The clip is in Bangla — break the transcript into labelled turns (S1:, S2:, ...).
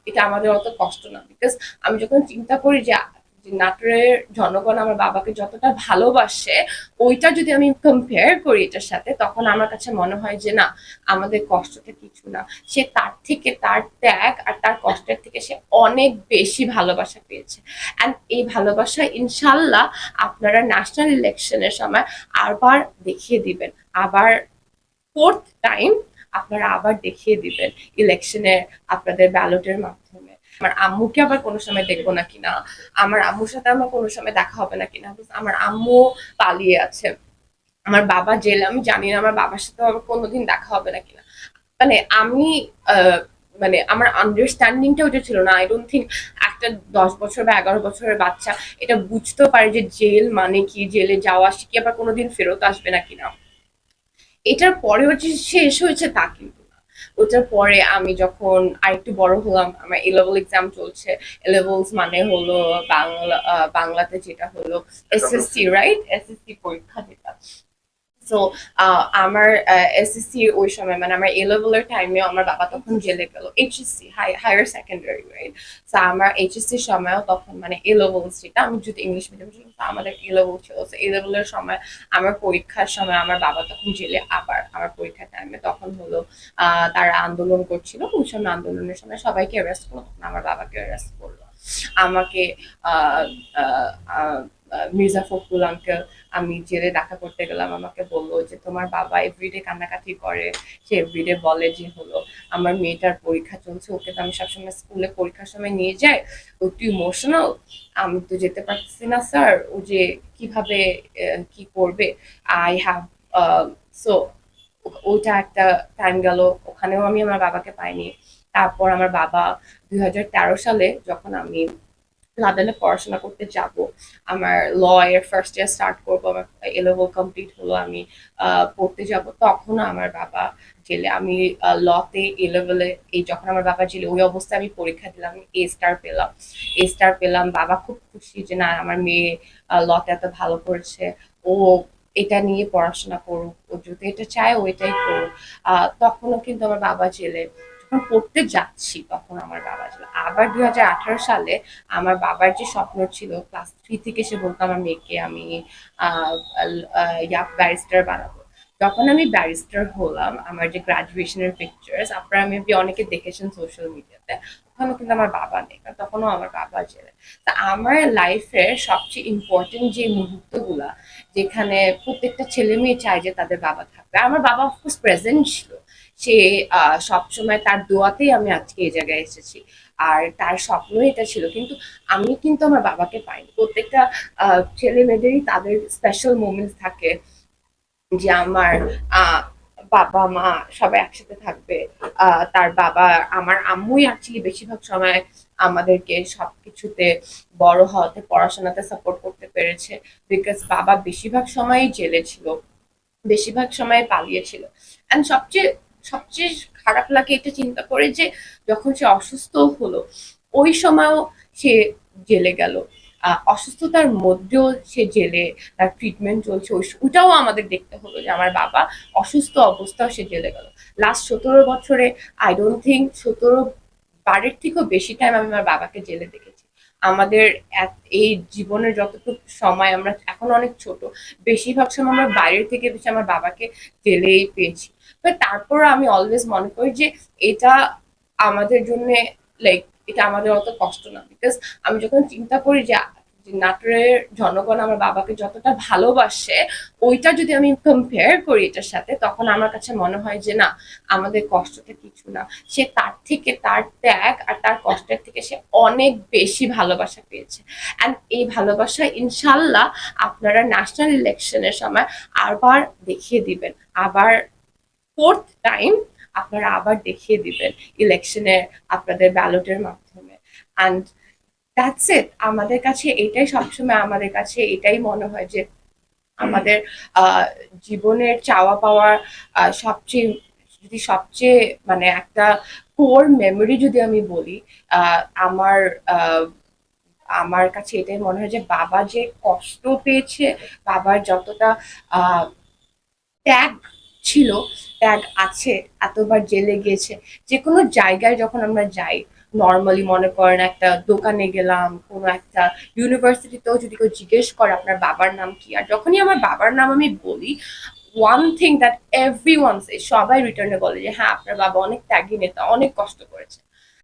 S1: এটা আমাদের অত কষ্ট না। বিকজ আমি যখন চিন্তা করি যে নাটোরের জনগণ আমার বাবাকে যতটা ভালোবাসে, ওইটা যদি আমি কম্পেয়ার করি এটার সাথে, তখন আমার কাছে মনে হয় যে না, আমাদের কষ্টটা কিছু না। সে তার থেকে, তার ত্যাগ আর তার কষ্টের থেকে সে অনেক বেশি ভালোবাসা পেয়েছে। অ্যান্ড এই ভালোবাসা ইনশাল্লাহ আপনারা ন্যাশনাল ইলেকশনের সময় আবার দেখিয়ে দিবেন। আবার ফোর্থ টাইম আপনারা আবার দেখিয়ে দিবেন ইলেকশনে আপনাদের ব্যালটের মাধ্যমে। আমার আম্মুকে আবার কোনো সময় দেখবো না কিনা, আমার আম্মুর সাথে আমার কোনো সময় দেখা হবে না কিনা, আমার আম্মু পালিয়ে আছে, আমার বাবা জেলে, আমি জানি না আমার বাবার সাথে আমার কোনোদিন দেখা হবে না কিনা। মানে আমি আহ, মানে আমার আন্ডারস্ট্যান্ডিংটা ওটা ছিল না। আই ডোন্ট থিঙ্ক একটা 10 বছর বা 11 বছরের বাচ্চা এটা বুঝতেও পারে যে জেল মানে কি, জেলে যাওয়া সে কি আবার কোনোদিন ফেরত আসবে না কিনা। এটার পরেও যে শেষ হয়েছে তা কিন্তু না। ওটার পরে আমি যখন আরেকটু বড় হলাম, আমার এ লেভেল এক্সাম চলছে। এ লেভেলস মানে হলো বাংলাতে যেটা হলো এসএসসি, রাইট? এসএসসি পরীক্ষা যেটা। সো আমার এসএসসি ওই সময়, মানে আমার এ লেভেলের টাইমেও আমার বাবা তখন জেলে গেল। HSC, higher secondary, right? So আমার এইচএসসি সময়ও তখন, মানে এ লেভেলস যেটা, আমি যদি ইংলিশ মিডিয়াম ছিল আমাদের এ লেভেল ছিল, এ লেভেলের সময় আমার পরীক্ষার সময় আমার বাবা তখন জেলে। আবার আমার পরীক্ষার টাইমে তখন হলো তারা আন্দোলন করছিল, ওই সময় আন্দোলনের সময় সবাইকে অ্যারেস্ট করলো, তখন আমার বাবাকে অ্যারেস্ট করলো। আমাকে আহ আহ আহ মির্জা ফখরুল আঙ্কেল, আমি জেলে দেখা করতে গেলাম, আমাকে বললো যে তোমার বাবা এভরিডে কান্নাকাটি করে, সে এভরিডে বলে যে হলো আমার মেয়েটার পরীক্ষা চলছে, ওকে তো আমি সবসময় স্কুলে পরীক্ষার সময় নিয়ে যাই, ও একটু ইমোশনাল, আমি তো যেতে পারছি না স্যার, ও যে কিভাবে কি করবে, আই হ্যাভ সো ওইটা একটা টাইম গেল, ওখানেও আমি আমার বাবাকে পাইনি। তারপর আমার বাবা 2013 সালে যখন আমি লন্ডনে পড়াশোনা করতে যাব, আমার ল এর ফার্স্ট ইয়ার স্টার্ট করবো, আমার এ লেভেল কমপ্লিট হলো, আমি পড়তে যাব, তখনও আমার বাবা জেলে। আমি লতে এ লেভেলে, এই যখন আমার বাবা জেলে ওই অবস্থায় আমি পরীক্ষা দিলাম, এ স্টার পেলাম। এ স্টার পেলাম, বাবা খুব খুশি যে না আমার মেয়ে লতে এত ভালো করেছে, ও এটা নিয়ে পড়াশোনা করুক, ও যদি এটা চায় ও এটাই করুক। তখনও কিন্তু আমার বাবা জেলে। যখন পড়তে যাচ্ছি তখন আমার বাবা জেলে। আবার 2018 সালে আমার বাবার যে স্বপ্ন ছিল, ক্লাস 3 থেকে সে বলতো আমার মেয়েকে আমি ব্যারিস্টার বানাবো। যখন আমি ব্যারিস্টার হলাম, আমার যে গ্রাজুয়েশনের পিকচার্স আপনারা মেবি অনেকে দেখেছেন সোশ্যাল মিডিয়াতে, ওখানে কিন্তু আমার বাবা নেই, কারণ তখনও আমার বাবা জেলে। তা আমার লাইফের সবচেয়ে ইম্পর্টেন্ট যে মুহূর্তগুলা, যেখানে প্রত্যেকটা ছেলে মেয়ে চায় যে তাদের বাবা থাকবে, আমার বাবা অফকোর্স প্রেজেন্ট ছিল। সে সবসময় তার দোয়াতেই আমি আজকে এই জায়গায় এসেছি, আর তার স্বপ্ন এটা ছিল। কিন্তু আমি কিন্তু আমার বাবাকে পাইনি। প্রত্যেকটা ছেলে মেয়েদেরই তাদের স্পেশাল মোমেন্টস থাকে যে আমার আহ বাবা মা সবাই একসাথে থাকবে। তার বাবা, আমার আম্মুই অ্যাকচুয়ালি বেশিরভাগ সময় আমাদেরকে সবকিছুতে বড় হওয়াতে, পড়াশোনাতে সাপোর্ট করতে পেরেছে। বিকজ বাবা বেশিরভাগ সময়ই জেলে ছিল, বেশিরভাগ সময় পালিয়েছিল। অ্যান্ড সবচেয়ে সবচেয়ে খারাপ লাগে এটা চিন্তা করে যে যখন সে অসুস্থ হলো, ওই সময়ও সে জেলে গেল। অসুস্থতার মধ্যেও সে জেলে, তার ট্রিটমেন্ট চলছে, ওইটাও আমাদের দেখতে হলো যে আমার বাবা অসুস্থ অবস্থাও সে জেলে গেল। লাস্ট 17 বছরে আই ডোন্ট থিঙ্ক 17 বারের থেকেও বেশি টাইম আমি আমার বাবাকে জেলে দেখেছি। আমাদের এই জীবনের যতটুকু সময়, আমরা এখন অনেক ছোট, বেশিরভাগ সময় আমরা বাইরের থেকে বেশি আমার বাবাকে জেলেই পেয়েছি। বাট তারপর আমি অলওয়েজ মনে করি যে এটা আমাদের জন্য, লাইক এটা আমাদের অত কষ্ট না। বিকজ আমি যখন চিন্তা করি যে নাটোরের জনগণ আমার বাবাকে যতটা ভালোবাসে, ওইটা যদি আমি কম্পেয়ার করি এটার সাথে, তখন আমার কাছে মনে হয় যে না, আমাদের কষ্টটা কিছু না। সে তার থেকে, তার ত্যাগ আর তার কষ্টের থেকে সে অনেক বেশি ভালোবাসা পেয়েছে। অ্যান্ড এই ভালোবাসা ইনশাল্লাহ আপনারা ন্যাশনাল ইলেকশনের সময় আবার দেখিয়ে দিবেন। আবার ফোর্থ টাইম আপনারা আবার দেখিয়ে দিবেন ইলেকশনে আপনাদের ব্যালটের মাধ্যমে। And that's it. আমাদের কাছে এটাই সবসময়, আমাদের কাছে এটাই মনে হয় যে আমাদের জীবনের চাওয়া পাওয়ার সবচেয়ে, যদি সবচেয়ে মানে একটা কোর মেমোরি যদি আমি বলি, আহ, আমার আহ, আমার কাছে এটাই মনে হয় যে বাবা যে কষ্ট পেয়েছে, বাবার যতটা আহ ত্যাগ ছিল, ত্যাগ আছে, এতবার জেলে গিয়েছে, যে কোনো জায়গায় যখন আমরা যাই নর্মালি মনে করেন একটা দোকানে গেলাম, কোনো একটা ইউনিভার্সিটিতেও যদি কেউ জিজ্ঞেস করে আপনার বাবার নাম কি, আর যখনই আমার বাবার নাম আমি বলি, ওয়ান থিং দ্যাট এভরিওয়ান সে, সবাই রিটার্নে বলে যে হ্যাঁ আপনার বাবা অনেক ত্যাগী নেতা, অনেক কষ্ট করেছে।